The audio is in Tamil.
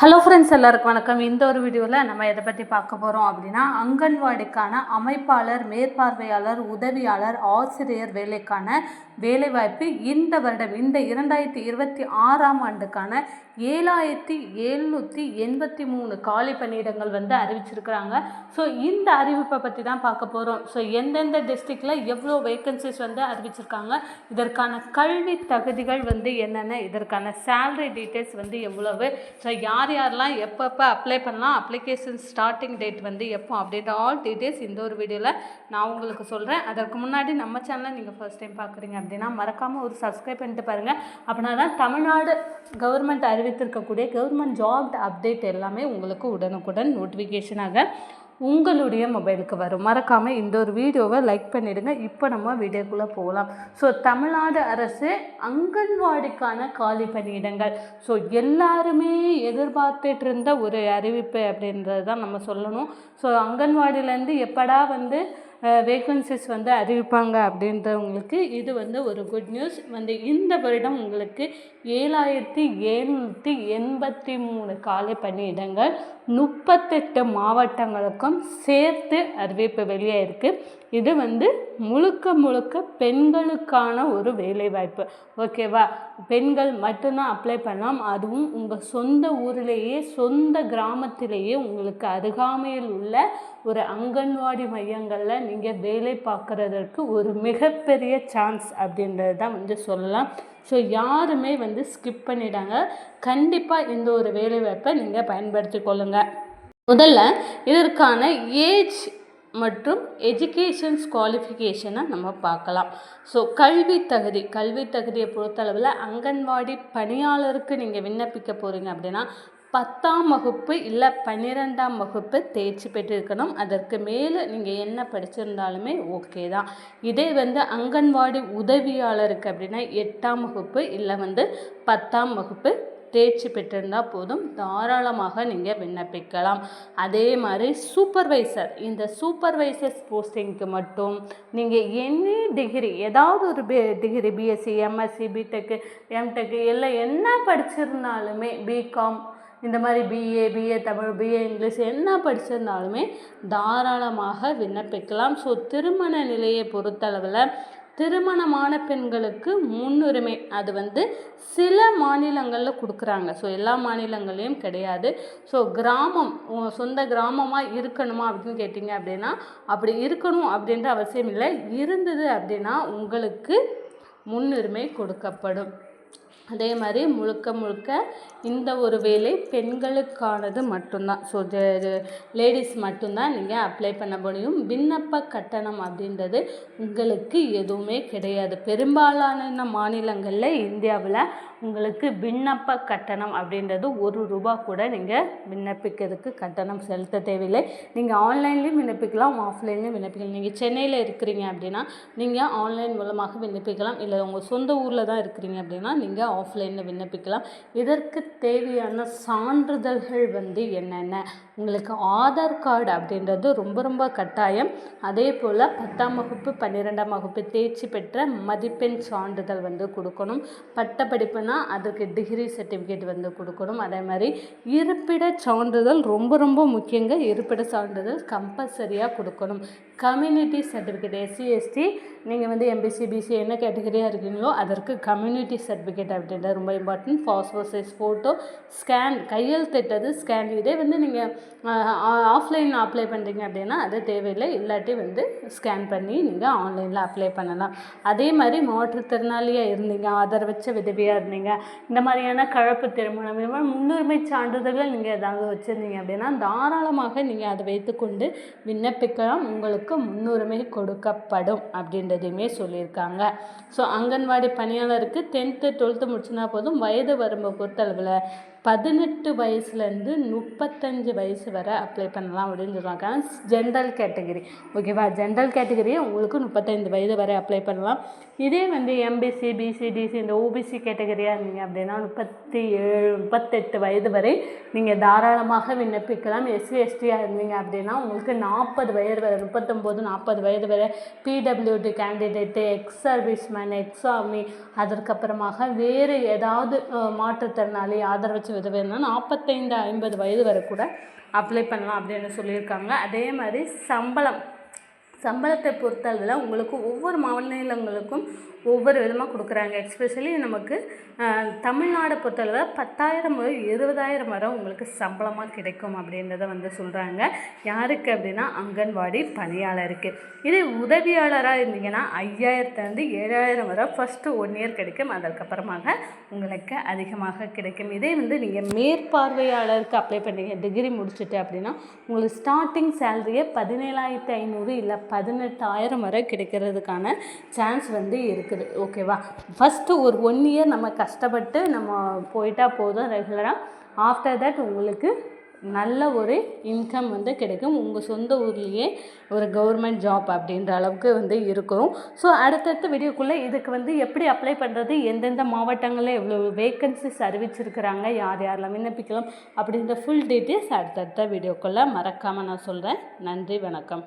ஹலோ ஃப்ரெண்ட்ஸ், எல்லாருக்கும் வணக்கம். இந்த ஒரு வீடியோவில் நம்ம எதை பற்றி பார்க்க போகிறோம் அப்படின்னா, அங்கன்வாடிக்கான அமைப்பாளர், மேற்பார்வையாளர், உதவியாளர், ஆசிரியர் வேலைக்கான வேலைவாய்ப்பு இந்த வருடம், இந்த 2026ஆம் ஆண்டுக்கான 7783 காலி பணியிடங்கள் அறிவிச்சிருக்கிறாங்க. ஸோ இந்த அறிவிப்பை பற்றி தான் பார்க்க போகிறோம். ஸோ எந்தெந்த டிஸ்ட்ரிக்டில் எவ்வளோ வேக்கன்சிஸ் அறிவிச்சிருக்காங்க, இதற்கான கல்வி தகுதிகள் என்னென்ன, இதற்கான சேலரி டீட்டெயில்ஸ் எவ்வளவு, ஸோ யாரெல்லாம் எப்பப்போ அப்ளை பண்ணலாம், அப்ளிகேஷன் ஸ்டார்டிங் டேட் எப்போ அப்படின்ற ஆல் டீட்டெயில்ஸ் இந்த ஒரு வீடியோவில் நான் உங்களுக்கு சொல்கிறேன். அதற்கு முன்னாடி நம்ம சேனலை நீங்கள் ஃபர்ஸ்ட் டைம் பார்க்குறீங்க அப்படின்னா மறக்காமல் ஒரு சப்ஸ்கிரைப் பண்ணிட்டு பாருங்கள். அப்படின்னா தான் தமிழ்நாடு கவர்மெண்ட் அறிவித்திருக்கக்கூடிய கவர்மெண்ட் ஜாப் அப்டேட் எல்லாமே உங்களுக்கு உடனுக்குடன் நோட்டிஃபிகேஷனாக உங்களுடைய மொபைலுக்கு வரும். மறக்காமல் இந்த ஒரு வீடியோவை லைக் பண்ணிவிடுங்க. இப்போ நம்ம வீடியோக்குள்ளே போகலாம். ஸோ தமிழ்நாடு அரசு அங்கன்வாடிக்கான காலி பணியிடங்கள், ஸோ எல்லாருமே எதிர்பார்த்துட்டு இருந்த ஒரு அறிவிப்பு அப்படின்றது தான் நம்ம சொல்லணும். ஸோ அங்கன்வாடியிலேருந்து எப்படா வேக்கன்சிஸ் அறிவிப்பாங்க அப்படின்றவங்களுக்கு இது ஒரு குட் நியூஸ். இந்த வருடம் உங்களுக்கு 7783 காலி பணியிடங்கள் 38 மாவட்டங்களுக்கும் சேர்த்து அறிவிப்பு வெளியே இருக்குது. இது முழுக்க பெண்களுக்கான ஒரு வேலைவாய்ப்பு. ஓகேவா? பெண்கள் மட்டும்தான் அப்ளை பண்ணலாம். அதுவும் உங்கள் சொந்த ஊரிலேயே, சொந்த கிராமத்திலேயே, உங்களுக்கு அருகாமையில் உள்ள ஒரு அங்கன்வாடி மையங்களில் நீங்கள் வேலை பார்க்குறதற்கு ஒரு மிகப்பெரிய சான்ஸ் அப்படின்றது தான் சொல்லலாம். ஸோ யாருமே ஸ்கிப் பண்ணிடாங்க. கண்டிப்பாக இந்த ஒரு வேலைவாய்ப்பை நீங்கள் பயன்படுத்தி கொள்ளுங்கள். முதல்ல இதற்கான ஏஜ் மற்றும் எஜுகேஷன்ஸ் குவாலிஃபிகேஷனை நம்ம பார்க்கலாம். ஸோ கல்வி தகுதியை பொறுத்தளவில் அங்கன்வாடி பணியாளருக்கு நீங்கள் விண்ணப்பிக்க போகிறீங்க அப்படின்னா 10ஆம் வகுப்பு இல்லை 12ஆம் வகுப்பு தேர்ச்சி பெற்றிருக்கணும். அதற்கு மேலே நீங்கள் என்ன படிச்சிருந்தாலுமே ஓகே தான். இதே அங்கன்வாடி உதவியாளருக்கு அப்படின்னா 8ஆம் வகுப்பு இல்லை 10ஆம் வகுப்பு தேர்ச்சி பெற்றிருந்தால் போதும், தாராளமாக நீங்கள் விண்ணப்பிக்கலாம். அதே மாதிரி சூப்பர்வைசர், இந்த சூப்பர்வைசர்ஸ் போஸ்டிங்க்கு மட்டும் நீங்கள் எனி டிகிரி, ஏதாவது ஒரு degree, BSc, MSc, BTech, MTech எல்லாம் என்ன படிச்சிருந்தாலுமே, பிகாம் இந்த மாதிரி பிஏ தமிழ், பிஏ இங்கிலீஷ் என்ன படிச்சிருந்தாலுமே தாராளமாக விண்ணப்பிக்கலாம். ஸோ திருமண நிலையை பொறுத்தளவில் திருமணமான பெண்களுக்கு முன்னுரிமை அது சில மாநிலங்களில் கொடுக்குறாங்க. ஸோ எல்லா மாநிலங்களையும் கிடையாது. ஸோ கிராமம், சொந்த கிராமமாக இருக்கணுமா அப்படின்னு கேட்டிங்க அப்படின்னா அப்படி இருக்கணும் அப்படின்ற அவசியம் இல்லை. இருந்தது அப்படின்னா உங்களுக்கு முன்னுரிமை கொடுக்கப்படும். அதே மாதிரி முழுக்க இந்த ஒரு வேலை பெண்களுக்கானது மட்டும்தான். ஸோ லேடிஸ் மட்டும்தான் நீங்கள் அப்ளை பண்ண முடியும். விண்ணப்ப கட்டணம் அப்படின்றது உங்களுக்கு எதுவுமே கிடையாது. பெரும்பாலான மாநிலங்களில் இந்தியாவில் உங்களுக்கு விண்ணப்ப கட்டணம் அப்படின்றது ₹1 கூட நீங்கள் விண்ணப்பிக்கிறதுக்கு கட்டணம் செலுத்த தேவையில்லை. நீங்கள் ஆன்லைன்லேயும் விண்ணப்பிக்கலாம், ஆஃப்லைன்லேயும் விண்ணப்பிக்கலாம். நீங்கள் சென்னையில் இருக்கிறீங்க அப்படின்னா நீங்கள் ஆன்லைன் மூலமாக விண்ணப்பிக்கலாம். இல்லை உங்கள் சொந்த ஊரில் தான் இருக்கிறீங்க அப்படின்னா நீங்கள் ஆஃப்லைனில் விண்ணப்பிக்கலாம். இதற்கு தேவையான சான்றிதழ்கள் என்னென்ன, உங்களுக்கு ஆதார் கார்டு அப்படின்றது ரொம்ப கட்டாயம். அதே போல் 10ஆம் வகுப்பு 12ஆம் வகுப்பு தேர்ச்சி பெற்ற மதிப்பெண் சான்றிதழ் கொடுக்கணும். பட்டப்படிப்புனா அதுக்கு டிகிரி சர்டிஃபிகேட் கொடுக்கணும். அதே மாதிரி இருப்பிட சான்றிதழ் ரொம்ப முக்கியங்க. இருப்பிட சான்றிதழ் கம்பல்சரியாக கொடுக்கணும். கம்யூனிட்டி சர்டிஃபிகேட், எஸ்சி எஸ்டி நீங்கள் எம்பிசி பிசி என்ன கேட்டகரியாக இருக்கீங்களோ அதற்கு கம்யூனிட்டி சர்டிஃபிகேட் அப்படின்றது ரொம்ப important. Passport size photo, scan, கையெழுத்திட்டது ஸ்கேன். இதே நீங்கள் ஆஃப்லைனில் அப்ளை பண்ணுறீங்க அப்படின்னா அது தேவையில்லை. இல்லாட்டி ஸ்கேன் பண்ணி நீங்கள் ஆன்லைனில் அப்ளை பண்ணலாம். அதே மாதிரி மாற்றுத்திறனாளியாக இருந்தீங்க, ஆதரவற்ற விதவியாக இருந்தீங்க, இந்த மாதிரியான கலப்பு திருமணம், இந்த மாதிரி முன்னுரிமை சான்றிதழ்கள் நீங்கள் ஏதாவது வச்சுருந்தீங்க அப்படின்னா தாராளமாக நீங்கள் அதை வைத்துக்கொண்டு விண்ணப்பிக்கலாம். உங்களுக்கு முன்னுரிமை கொடுக்கப்படும் அப்படின்றதையுமே சொல்லியிருக்காங்க. ஸோ அங்கன்வாடி பணியாளருக்கு 10th 12th முடிச்சுனா போதும். வயது வரம்பை பொறுத்தளவில் 18 வயசுலேருந்து 35 வயசு வரை அப்ளை பண்ணலாம் அப்படின்னு சொல்லுவாங்க. ஜென்ரல் கேட்டகரி, ஓகேவா? ஜென்ரல் கேட்டகரி உங்களுக்கு 35 வயது வரை அப்ளை பண்ணலாம். இதே எம்பிசி பிசி டிசி இந்த ஓபிசி கேட்டகரியாக இருந்தீங்க அப்படின்னா 38 வயது வரை நீங்கள் தாராளமாக விண்ணப்பிக்கலாம். எஸ்சி எஸ்டியாக இருந்தீங்க அப்படின்னா உங்களுக்கு 40 வயது வரை, 39 40 வயது வரை PWD candidate, ex serviceman, ex army, அதற்கப்புறமாக வேறு ஏதாவது மாற்றுத்திறனாளி, ஆதரவற்ற விதவைனா 45-50 வயது வரை கூட அப்ளை பண்ணலாம் அப்படின்னு சொல்லியிருக்காங்க. அதே மாதிரி சம்பளத்தை பொறுத்தளவில் உங்களுக்கு ஒவ்வொரு மாநிலங்களுக்கும் ஒவ்வொரு விதமாக கொடுக்குறாங்க. எஸ்பெஷலி நமக்கு தமிழ்நாடை பொறுத்தளவில் 10,000 முதல் 20,000 வரை உங்களுக்கு சம்பளமாக கிடைக்கும் அப்படின்றத வந்து சொல்கிறாங்க. யாருக்கு அப்படின்னா அங்கன்வாடி பணியாளருக்கு. இதே உதவியாளராக இருந்தீங்கன்னா 5,000 7,000 வரை ஃபஸ்ட்டு 1 இயர் கிடைக்கும். அதற்கப்புறமாக உங்களுக்கு அதிகமாக கிடைக்கும். இதே வந்து நீங்கள் மேற்பார்வையாளருக்கு அப்ளை பண்ணுறீங்க டிகிரி முடிச்சுட்டு அப்படின்னா உங்களுக்கு ஸ்டார்டிங் சேலரியே 17,500 இல்லை 18,000 வரை கிடைக்கிறதுக்கான சான்ஸ் வந்து இருக்குது. ஓகேவா? ஃபஸ்ட்டு ஒரு 1 இயர் நம்ம கஷ்டப்பட்டு நம்ம போயிட்டா போதும் ரெகுலராக. ஆஃப்டர் தட் உங்களுக்கு நல்ல ஒரு இன்கம் வந்து கிடைக்கும். உங்கள் சொந்த ஊர்லேயே ஒரு கவர்மெண்ட் ஜாப் அப்படின்ற அளவுக்கு வந்து இருக்கும். ஸோ அடுத்தடுத்த வீடியோக்குள்ளே இதுக்கு வந்து எப்படி அப்ளை பண்ணுறது, எந்தெந்த மாவட்டங்களில் எவ்வளோ வேக்கன்சிஸ் அறிவிச்சிருக்கிறாங்க, யார் யாரெல்லாம் விண்ணப்பிக்கலாம் அப்படின்ற ஃபுல் டீட்டெயில்ஸ் அடுத்தடுத்த வீடியோக்குள்ளே மறக்காமல் நான் சொல்கிறேன். நன்றி, வணக்கம்.